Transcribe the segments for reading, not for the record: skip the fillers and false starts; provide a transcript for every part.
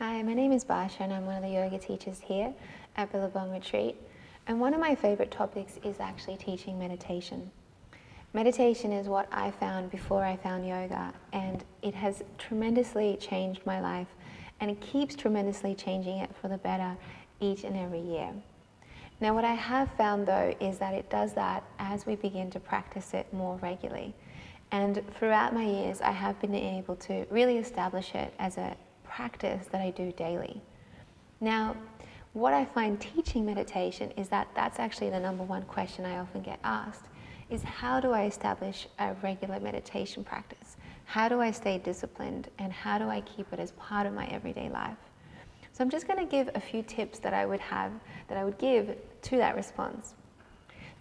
Hi, my name is Basia and I'm one of the yoga teachers here at Billabong Retreat. And one of my favorite topics is actually teaching meditation. Meditation is what I found before I found yoga, and it has tremendously changed my life, and it keeps tremendously changing it for the better each and every year. Now, what I have found though is that it does that as we begin to practice it more regularly. And throughout my years, I have been able to really establish it as a practice that I do daily. Now, what I find teaching meditation is that that's actually the number one question I often get asked, is how do I establish a regular meditation practice? How do I stay disciplined, and how do I keep it as part of my everyday life? So I'm just going to give a few tips that I would give to that response.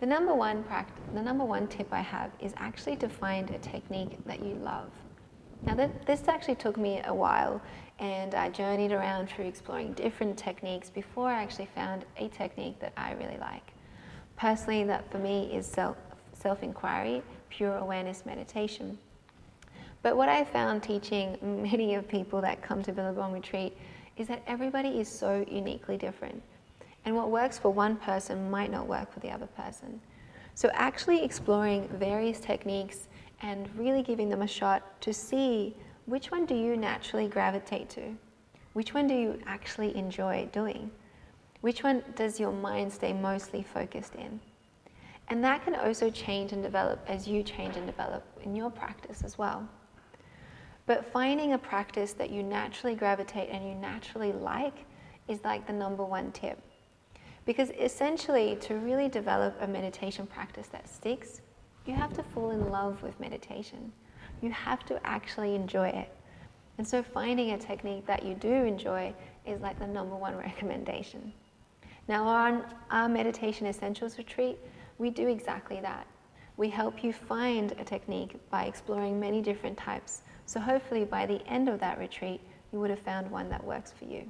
The number one tip I have is actually to find a technique that you love. Now this actually took me a while, and I journeyed around through exploring different techniques before I actually found a technique that I really like. Personally, that for me is self-inquiry, pure awareness meditation. But what I found teaching many of people that come to Billabong Retreat is that everybody is so uniquely different. And what works for one person might not work for the other person. So actually exploring various techniques and really giving them a shot to see which one do you naturally gravitate to? Which one do you actually enjoy doing? Which one does your mind stay mostly focused in? And that can also change and develop as you change and develop in your practice as well. But finding a practice that you naturally gravitate and you naturally like is like the number one tip. Because essentially, to really develop a meditation practice that sticks, you have to fall in love with meditation. You have to actually enjoy it. And so finding a technique that you do enjoy is like the number one recommendation. Now on our Meditation Essentials retreat, we do exactly that. We help you find a technique by exploring many different types. So hopefully by the end of that retreat, you would have found one that works for you.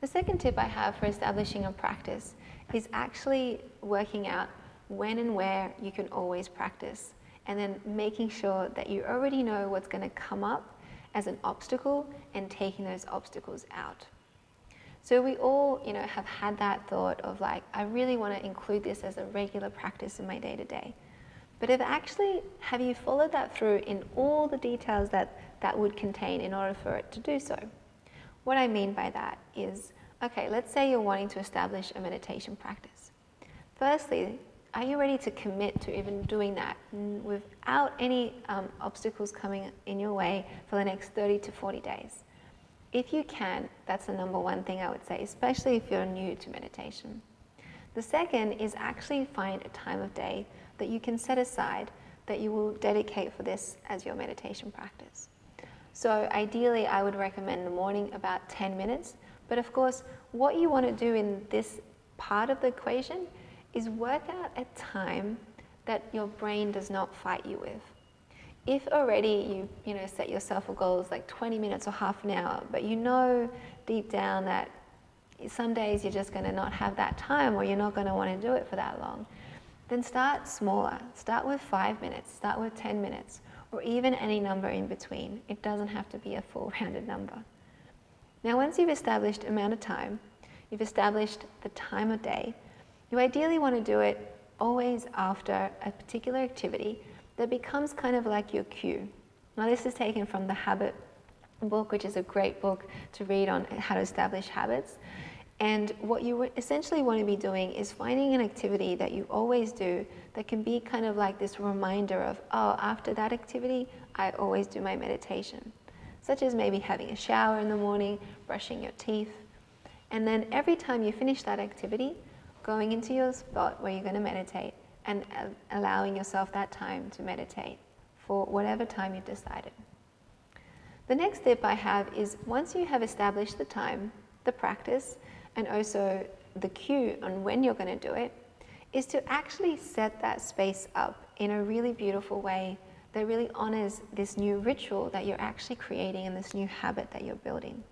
The second tip I have for establishing a practice is actually working out when and where you can always practice, and then making sure that you already know what's going to come up as an obstacle and taking those obstacles out. So we all, have had that thought of like, I really want to include this as a regular practice in my day-to-day. But have you followed that through in all the details that would contain in order for it to do so? What I mean by that is, okay, let's say you're wanting to establish a meditation practice. Firstly, are you ready to commit to even doing that without any obstacles coming in your way for the next 30 to 40 days? If you can, that's the number one thing I would say, especially if you're new to meditation. The second is actually find a time of day that you can set aside that you will dedicate for this as your meditation practice. So ideally, I would recommend the morning about 10 minutes. But of course, what you want to do in this part of the equation is work out a time that your brain does not fight you with. If already you set yourself a goal of like 20 minutes or half an hour, but you know deep down that some days you're just going to not have that time, or you're not going to want to do it for that long, then start smaller. Start with 5 minutes, start with 10 minutes, or even any number in between. It doesn't have to be a full rounded number. Now, once you've established amount of time, you've established the time of day, you ideally want to do it always after a particular activity that becomes kind of like your cue. Now, this is taken from the Habit book, which is a great book to read on how to establish habits. And what you essentially want to be doing is finding an activity that you always do that can be kind of like this reminder of, oh, after that activity, I always do my meditation. Such as maybe having a shower in the morning, brushing your teeth. And then every time you finish that activity, going into your spot where you're going to meditate and allowing yourself that time to meditate for whatever time you've decided. The next tip I have is, once you have established the time, the practice, and also the cue on when you're going to do it, is to actually set that space up in a really beautiful way that really honors this new ritual that you're actually creating and this new habit that you're building.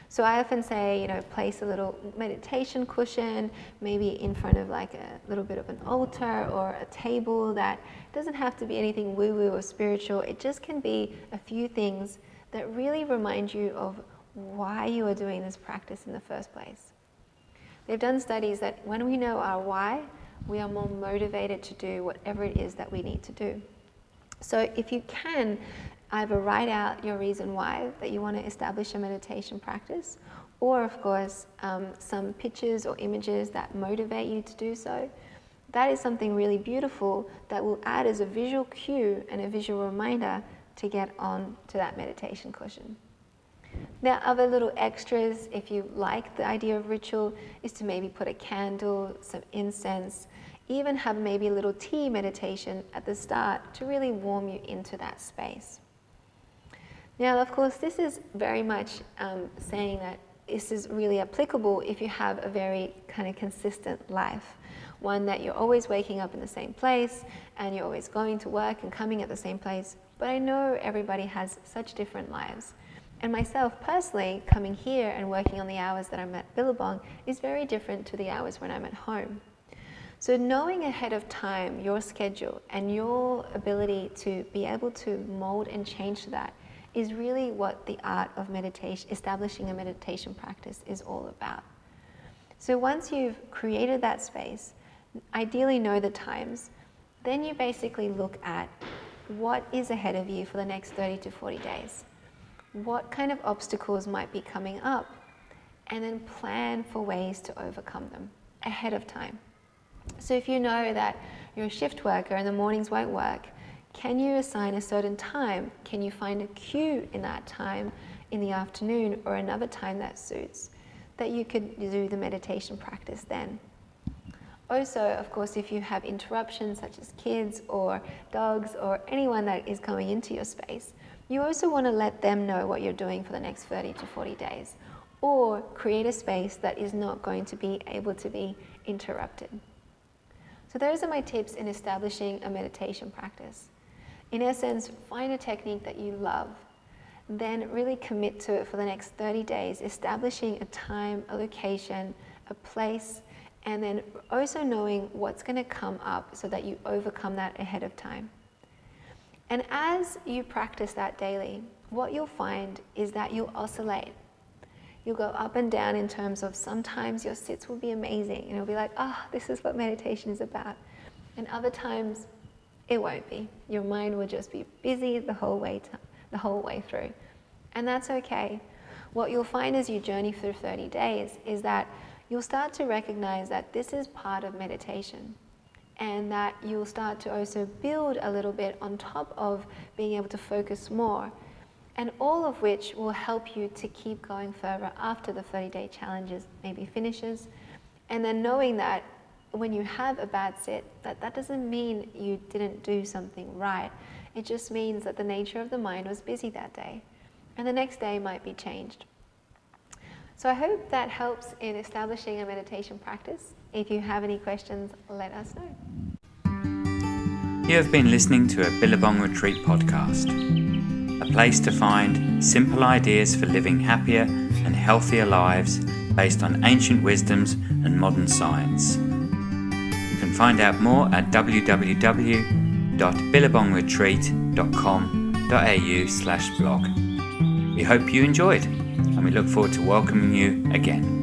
So I often say, place a little meditation cushion, maybe in front of like a little bit of an altar or a table. That doesn't have to be anything woo-woo or spiritual. It just can be a few things that really remind you of why you are doing this practice in the first place. They've done studies that when we know our why, we are more motivated to do whatever it is that we need to do. So if you can, either write out your reason why that you want to establish a meditation practice, or of course, some pictures or images that motivate you to do so. That is something really beautiful that will add as a visual cue and a visual reminder to get on to that meditation cushion. There are other little extras, if you like the idea of ritual, is to maybe put a candle, some incense, even have maybe a little tea meditation at the start to really warm you into that space. Now, of course, this is very much saying that this is really applicable if you have a very kind of consistent life. One that you're always waking up in the same place and you're always going to work and coming at the same place. But I know everybody has such different lives. And myself personally, coming here and working on the hours that I'm at Billabong is very different to the hours when I'm at home. So knowing ahead of time your schedule and your ability to be able to mold and change that is really what the art of meditation, establishing a meditation practice, is all about. So once you've created that space, ideally know the times, then you basically look at what is ahead of you for the next 30 to 40 days. What kind of obstacles might be coming up, and then plan for ways to overcome them ahead of time. So if you know that you're a shift worker and the mornings won't work, can you assign a certain time? Can you find a cue in that time in the afternoon or another time that suits, that you could do the meditation practice then? Also, of course, if you have interruptions such as kids or dogs or anyone that is coming into your space, you also want to let them know what you're doing for the next 30 to 40 days, or create a space that is not going to be able to be interrupted. So those are my tips in establishing a meditation practice. In essence, find a technique that you love, then really commit to it for the next 30 days, establishing a time, a location, a place, and then also knowing what's going to come up so that you overcome that ahead of time. And as you practice that daily, what you'll find is that you'll oscillate. You'll go up and down in terms of sometimes your sits will be amazing and it'll be like, this is what meditation is about. And other times it won't be. Your mind will just be busy the whole way through. And that's okay. What you'll find as you journey through 30 days is that you'll start to recognize that this is part of meditation, and that you'll start to also build a little bit on top of being able to focus more, and all of which will help you to keep going further after the 30-day challenges maybe finishes. And then knowing that when you have a bad sit, that doesn't mean you didn't do something right. It just means that the nature of the mind was busy that day, and the next day might be changed. So I hope that helps in establishing a meditation practice. If you have any questions, let us know. You have been listening to a Billabong Retreat podcast, a place to find simple ideas for living happier and healthier lives based on ancient wisdoms and modern science. You can find out more at www.billabongretreat.com.au/blog. We hope you enjoyed, and we look forward to welcoming you again.